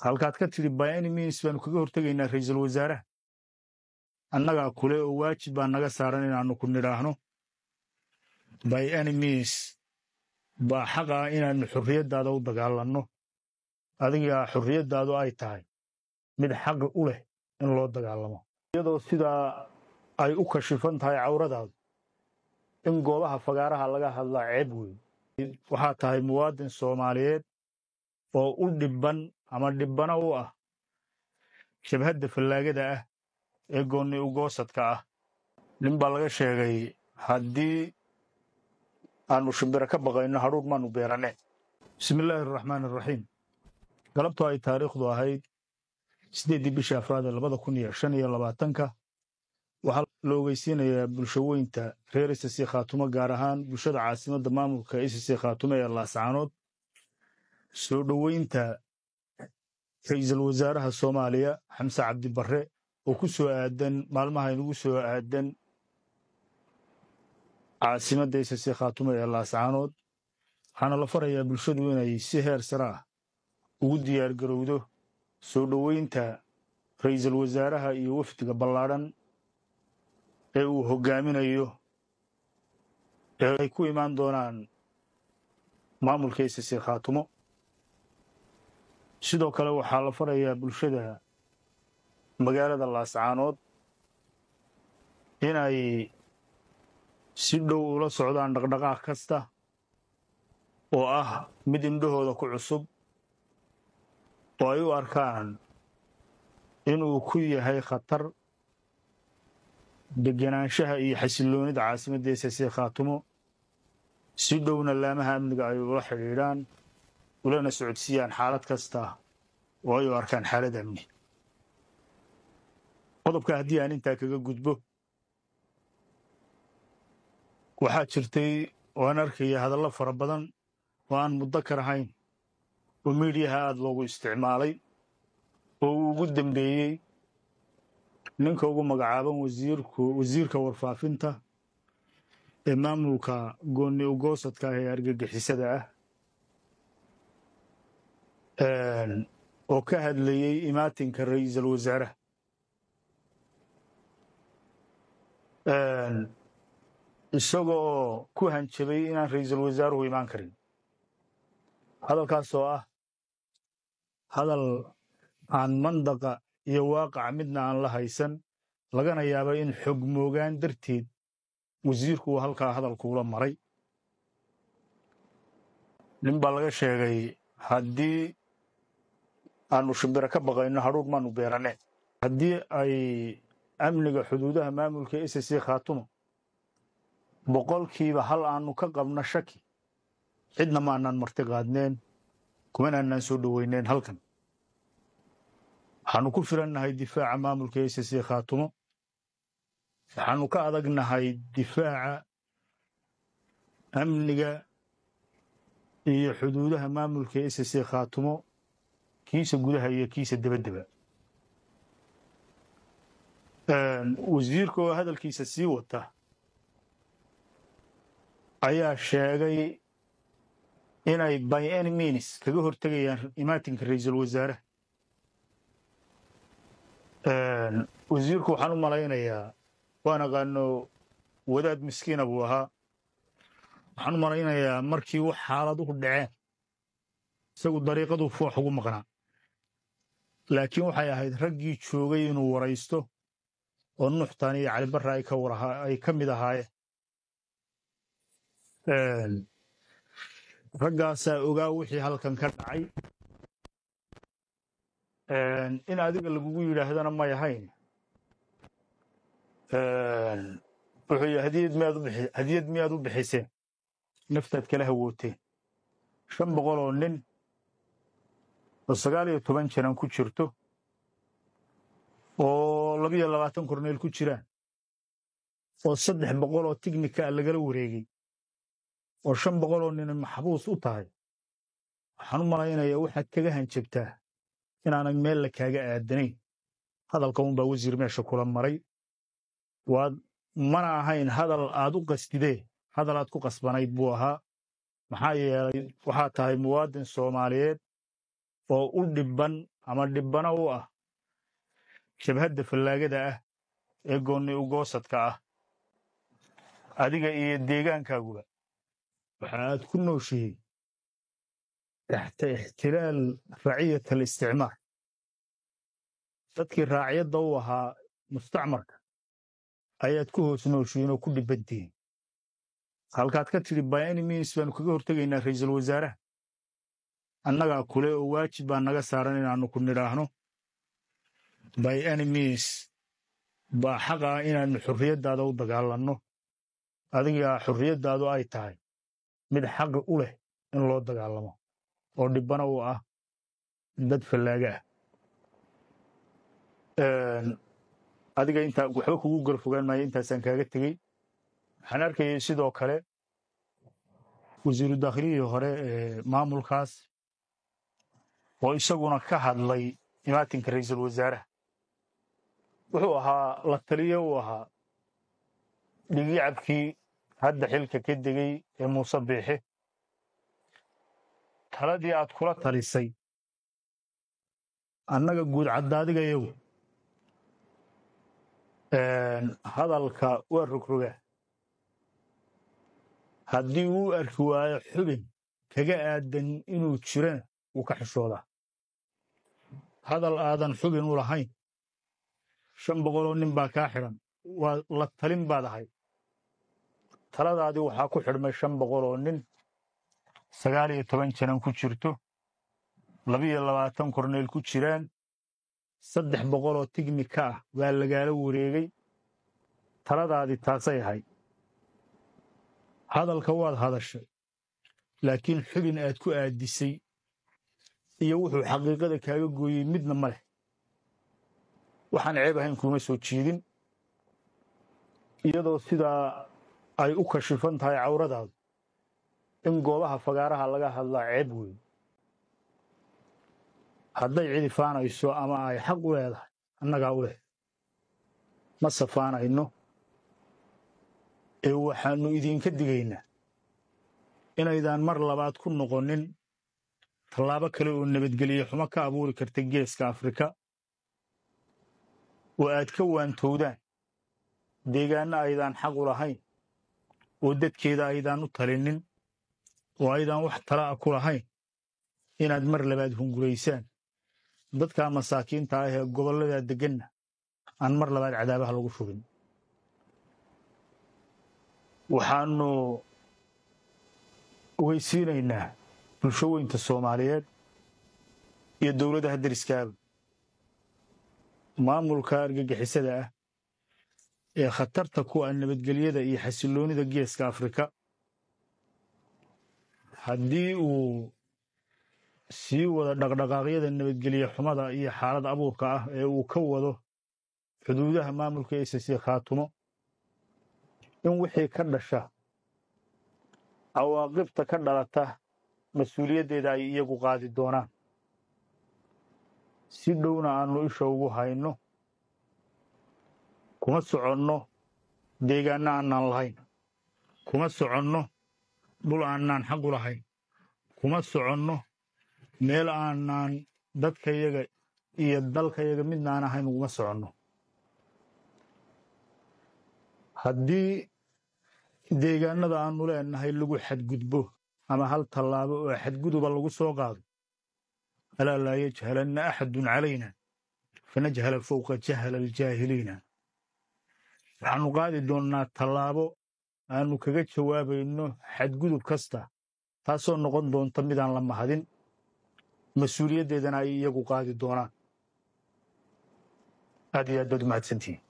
halkaad ka tiri by any means baanu kaga hortegaynaa ra'iisul wasaaraha annagaa kule oo waajib baa naga saaran inaannu ku nidhaahno by any means baa xaq ah inaannu xorriyaddaada u dagaalanno adigaa xorriyaddaadu ay tahay mid xaq u leh in loo dagaalamo iyadoo sidaa ay u kashifan tahay cawradaadu in goobaha fagaaraha laga hadlaa ceeb weyn waxaa tahay muwaadin soomaaliyeed oo u dhibban ama dhibbana u ah shabhadda fallaagada ah ee goonni ugoosadka ah nin baa laga sheegay haddii aannu shimbiro ka baqayno hadhuudh maannu beeranne bismillaahi araxmaani araxiim galabtoo ay taariikhdu ahayd 8 bisha afraad 2025 waxaa la ogeysiinayaa bulshooyinka reer SSC Khaatumo gaar ahaan bulshada caasimadda maamulka SSC Khaatumo ee Laascaanood soo dhoweynta ra'iisul wasaaraha Soomaaliya Xamse Cabdi Barre oo ku soo aadan maalmaha inagu soo aadan caasimadda SSC Khaatumo ee Laascaanood waxaana la farayaa bulshadu inay si heer sare ah ugu diyaar garowdo soo dhoweynta ra'iisul wasaaraha iyo wafdiga ballaadhan ee uu hogaaminayo ee ay ku imaan doonaan maamulka SSC Khaatumo sidoo kale waxaa la farayaa bulshada magaalada Laascaanood inay si dhow ula socdaan dhaqdhaqaaq kasta oo ah mid indhahooda ku cusub oo ay u arkaan inuu ku yahay khatar deganaanshaha iyo xasilloonida caasimadda SSC Khaatumo si dhowna laamaha amniga ay ula xidhiidhaan ulana socodsiiyaan xaalad kasta oo ay u arkaan xaalad amni qodobka haddii aan intaa kaga gudbo waxaa jirtay oo aan arkaya hadallo fara badan oo aan mudakar ahayn oo miidiyaha aad loogu isticmaalay oo uu ugu dambeeyey ninka ugu magacaaban wasiirka warfaafinta ee maamulka goonni ugoosadka ee argagixisada ah oo ka hadlayey imaatinka ra'iisul wasaaraha isagoo ku hanjabay inaan ra'iisul wasaaruhu imaan karin hadalkaas oo ah hadal aan mandaqa iyo waaqaca midna aan la haysan lagana yaaba in xog moogaan darteed wasiirku uu halkaa hadalkuula maray nin baa laga sheegay haddii aannu shimbiro ka baqayno hadhuudh maannu beeranne haddii ay amniga xuduudaha maamulka SSC Khaatumo boqolkiiba hal aannu ka qabno shaki cidna ma aanaan marti qaadneen kumana aanaan soo dhoweyneen halkan waxaannu ku filannahay difaaca maamulka SSC Khaatumo waxaannu ka adagnahay difaaca amniga iyo xuduudaha maamulka SSC Khaatumo kiisa gudaha iyo kiisa dabaddaba wasiirka oo hadalkiisa sii wata ayaa sheegay inay by any means kaga hortegayaan imaatinka ra'iisul wasaaraha wasiirku waxaan u malaynayaa waan aqaano wadaad miskiina buu ahaa waxaan u malaynayaa markii wax xaaladuhu dhaceen isagu dariiqaduu foox ugu maqnaa laakiin waxay ahayd raggii joogay inuu waraysto oo nuuxtaan iyo cali barre ay ka mid ahaayeen raggaasaa ogaa wixii halkan ka dhacay in adiga lagugu yidhaahdana may ahayn wuxuu yidhi hadiyad miyaad u bixiseen naftaad kala hawooteen 500 oo nin oo 19 janan ku jirto oo 22 korneyl ku jiraan oo 300 oo tignika lagala wareegay oo 500 oo nin maxbuus u tahay waxaan u malaynayaa waxaad kaga hanjabtaa inaanan meel la kaaga aadanayn hadalka un baa wasiir meesha kula maray waad mana ahayn hadal aad u qastidee hadal aad ku qasbanayd buu ahaa maxaa yeelay waxaa tahay muwaadin Soomaaliyeed oo u dhibban ama dhibbana u ah shabhadda fallaagada ah ee goonni u goosadka ah adiga iyo deegaankaaguba waxa aad ku nooshihiin taxta ixtilaal raciyat alisticmaar dadkii raaciyadda u ahaa mustacmarka ayaad ku hoos nooshihiin oo ku dhibbantihiin halkaad ka tidhi by any means baanu kaga hortegaynaa ra'iisul wasaaraha annagaa kule oo waajib baa naga saaran inaannu ku nidhaahno by any means baa xaq ah inaannu xurriyaddaada u dagaalanno adigaa xurriyaddaadu ay tahay mid xaqi u leh in loo dagaalamo oo dhibbana u ah dad fallaaga ah adiga intaa waxba kugu garfogaan maayo intaasaan kaaga tegey waxaan arkayay sidoo kale wasiiru daakhiliyihii hore ee maamulkaas oo isaguna ka hadlay imaatinka ra'iisul wasaaraha wuxuu ahaa la taliye uu ahaa dhigicabkii hadda xilka ka degay ee muuse biixi taladii aad kula talisay annaga guud caddaadiga iyagu hadalka waa rogroga haddii uu arki waayo xubin kaga aadan inuu jirana wuu ka xishoodaa hadal aadan xubin u lahayn 500 oo nin baa kaa xidhan waa la talin baad ahay taladaadii waxaa ku xidhmay 500 oo nin 19 janan ku jirto 22 korneyl ku jiraan 300 oo tignika ah waa lagaala wareegay taladaadii taasay ahay hadalka waad hadashay laakiin xubin aad ku aadisay iyo wuxuu xaqiiqada kaaga gooyey midna ma leh waxaan ceeb ahayn kuma soo jiidin iyadoo sidaa ay u kashifan tahay cawradaadu in goobaha fagaaraha laga hadlaa ceeb weyn hadday cidi faanayso ama ay xaq u leedahay annagaa u leh ma safaanayno ee waxaannu idinka digaynaa inaydaan mar labaad ku noqonin tallaabo kale oo nabadgelye xumo ka abuuri karta geeska afrika oo aad ka waantowdaan deegaanna aydaan xaq u lahayn oo dadkeeda aydaan u talinin oo aydaan wax tala ah ku lahayn inaad mar labaad hunguraysaan dadkaa masaakiinta ah ee gobollada degganna aan mar labaad cadaabaha lagu shubin waxaannu ogeysiinaynaa bulsho weynta soomaaliyeed iyo dowladaha deriskaaba maamulka argagixisada ah ee khatarta ku ah nabadgelyada iyo xasilloonida geeska afrika haddii uu sii wada dhaqdhaqaaqyada nabadgelye xumada iyo xaalad abuurka ah ee uu ka wado xuduudaha maamulka SSC khaatumo in wixii ka dhasha cawaaqibta ka dhalata mas-uuliyaddeeda ay iyagu qaadi doonaan si dhowna aannu isha ugu hayno kuma soconno deegaanno aanaan lahayn kuma soconno dhul aanaan xaq u lahayn kuma soconno meel aanaan dadkayaga iyo dalkayaga midnaan ahayn uguma soconno haddii deegaannada aannu leenahay lagu xadgudbo ama hal tallaabo oo xadguduba lagu soo qaado alaa laa yajhalanna axadun calayna fanajhala fowqa jahla aljaahiliina waxaannu qaadi doonnaa tallaabo aannu kaga jawaabayno xadgudub kasta taasoo noqon doonta midaan la mahadin mas-uuliyaddeedana ay iyagu qaadi doonaan aad iyo aad baad u mahadsantihiin